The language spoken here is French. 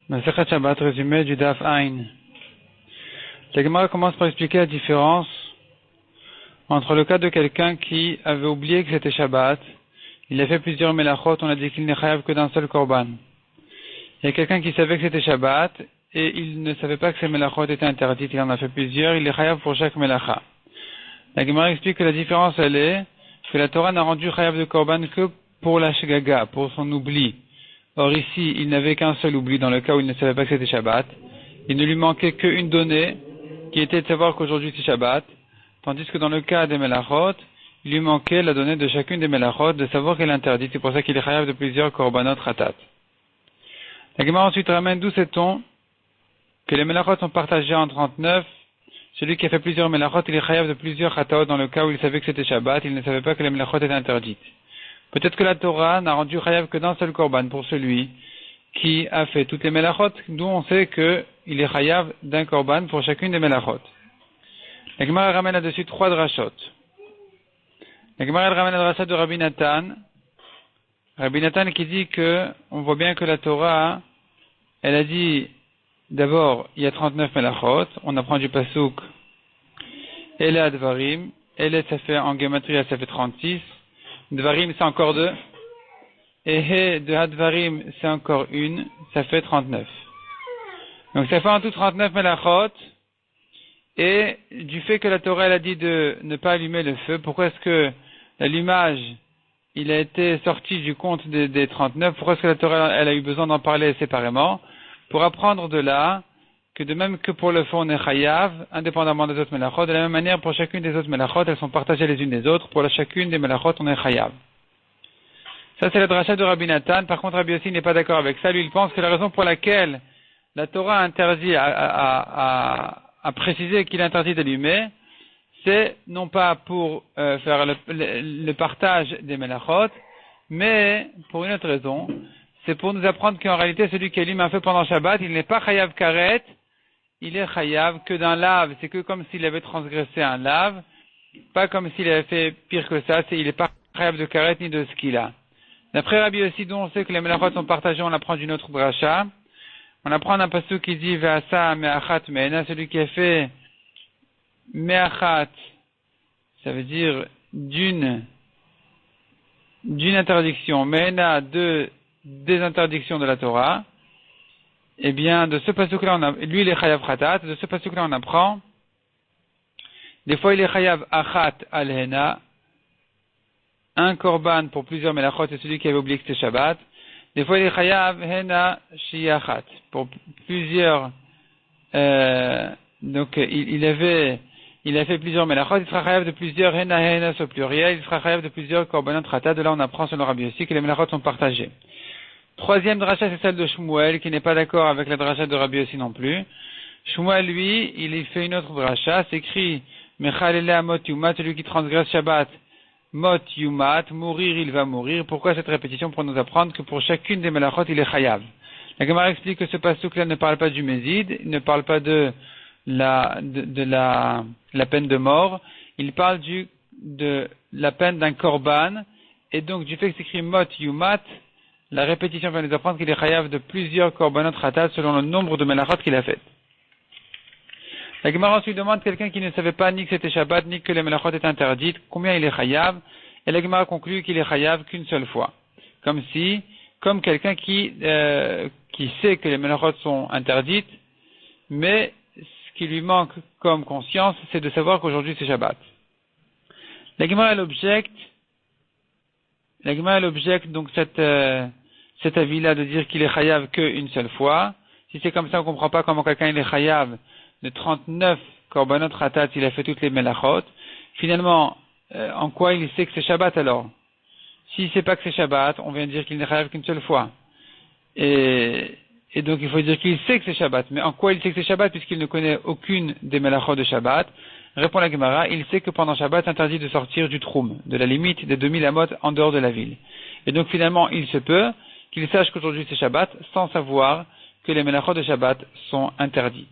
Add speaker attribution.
Speaker 1: Masechet Shabbat, résumé du Daf Ain. La Gemara commence par expliquer la différence entre le cas de quelqu'un qui avait oublié que c'était Shabbat, il a fait plusieurs melachot, on a dit qu'il n'est chayav que d'un seul korban. Il y a quelqu'un qui savait que c'était Shabbat et il ne savait pas que ces melachot étaient interdites, il en a fait plusieurs, il est chayav pour chaque melacha. La Gemara explique que la différence elle est que la Torah n'a rendu chayav de korban que pour la shgaga, pour son oubli. Or ici, il n'avait qu'un seul oubli dans le cas où il ne savait pas que c'était Shabbat. Il ne lui manquait qu'une donnée, qui était de savoir qu'aujourd'hui c'est Shabbat, tandis que dans le cas des melachot, il lui manquait la donnée de chacune des melachot, de savoir qu'elle est interdite. C'est pour ça qu'il est chayav de plusieurs korbanot ratat. La Gemara ensuite ramène d'où sait-on que les melachot sont partagés en 39. Celui qui a fait plusieurs melachot, il est chayav de plusieurs chataot dans le cas où il savait que c'était Shabbat, il ne savait pas que les melachot étaient interdites. Peut-être que la Torah n'a rendu chayav que d'un seul korban pour celui qui a fait toutes les melachot, d'où on sait qu'il est chayav d'un korban pour chacune des melachot. La Gemara ramène là-dessus trois drachot. La Gemara ramène la dracha de Rabbi Nathan. Rabbi Nathan qui dit que, on voit bien que la Torah, elle a dit, d'abord, il y a 39 melachot, on apprend du pasuk, Ele Advarim, Ele ça fait en gematria, ça fait 36, Dvarim c'est encore 2, et He de Advarim c'est encore une, ça fait 39. Donc ça fait en tout 39 melachot, et du fait que la Torah elle a dit de ne pas allumer le feu, pourquoi est-ce que l'allumage il a été sorti du compte des 39, pourquoi est-ce que la Torah elle a eu besoin d'en parler séparément? Pour apprendre de là que de même que pour le feu on est chayav, indépendamment des autres melachot, de la même manière pour chacune des autres melachot, elles sont partagées les unes des autres, pour chacune des melachot on est chayav. Ça c'est la dracha de Rabbi Nathan. Par contre Rabbi Yossi n'est pas d'accord avec ça, lui il pense que la raison pour laquelle la Torah interdit à préciser qu'il est interdit d'allumer, c'est non pas pour faire le partage des melachot, mais pour une autre raison, c'est pour nous apprendre qu'en réalité celui qui allume un feu pendant Shabbat, il n'est pas chayav karet, il est chayav que d'un lave, c'est que comme s'il avait transgressé un lave, pas comme s'il avait fait pire que ça, il n'est pas chayav de karet ni de skila. D'après Rabbi Yossi, dont on sait que les melachot sont partagés, on apprend d'une autre dracha. On apprend un pasuk qui dit Ve'asa me'achat me'ena, celui qui a fait me'achat, ça veut dire d'une interdiction, me'ena des interdictions de la Torah. Eh bien, de ce pasuk-là, lui il est chayav khatat, de ce pasuk-là on apprend, des fois il est chayav achat al-hena, un korban pour plusieurs melachot, c'est celui qui avait oublié que c'était Shabbat. Des fois, il est chayav hena shiyachat pour plusieurs. Donc, il a fait plusieurs melachot. Il sera chayav de plusieurs hena au pluriel. Il sera chayav de plusieurs korbanot ratat. De là, on apprend selon Rabbi Yossi que les melachot sont partagés. Troisième dracha, c'est celle de Shmuel, qui n'est pas d'accord avec la dracha de Rabbi Yossi non plus. Shmuel, lui, il fait une autre dracha. C'est écrit mechalele amot yumat, celui qui transgresse Shabbat. Mot yumat, mourir il va mourir. Pourquoi cette répétition? Pour nous apprendre que pour chacune des melachot il est chayav. La Gemara explique que ce pasuk-là ne parle pas du mésid, il ne parle pas de la peine de mort, il parle de la peine d'un korban, et donc du fait que c'est écrit mot yumat, la répétition va nous apprendre qu'il est chayav de plusieurs korbanot ratat selon le nombre de melachot qu'il a fait. La Gemara ensuite demande quelqu'un qui ne savait pas ni que c'était Shabbat, ni que les melachot étaient interdites, combien il est chayav, et la Gemara conclut qu'il est chayav qu'une seule fois. Comme quelqu'un qui sait que les melachot sont interdites, mais ce qui lui manque comme conscience, c'est de savoir qu'aujourd'hui c'est Shabbat. La Gemara elle objecte donc cet avis-là de dire qu'il est chayav qu'une seule fois. Si c'est comme ça, on ne comprend pas comment quelqu'un il est chayav de 39 korbanot ratat, il a fait toutes les melachot. Finalement, en quoi il sait que c'est Shabbat alors? S'il ne sait pas que c'est Shabbat, on vient de dire qu'il n'est chayav qu'une seule fois. Et donc il faut dire qu'il sait que c'est Shabbat. Mais en quoi il sait que c'est Shabbat puisqu'il ne connaît aucune des melachot de Shabbat? Répond la Gemara, il sait que pendant Shabbat, c'est interdit de sortir du troum, de la limite des 2000 amot en dehors de la ville. Et donc finalement, il se peut qu'il sache qu'aujourd'hui c'est Shabbat sans savoir que les melachot de Shabbat sont interdits.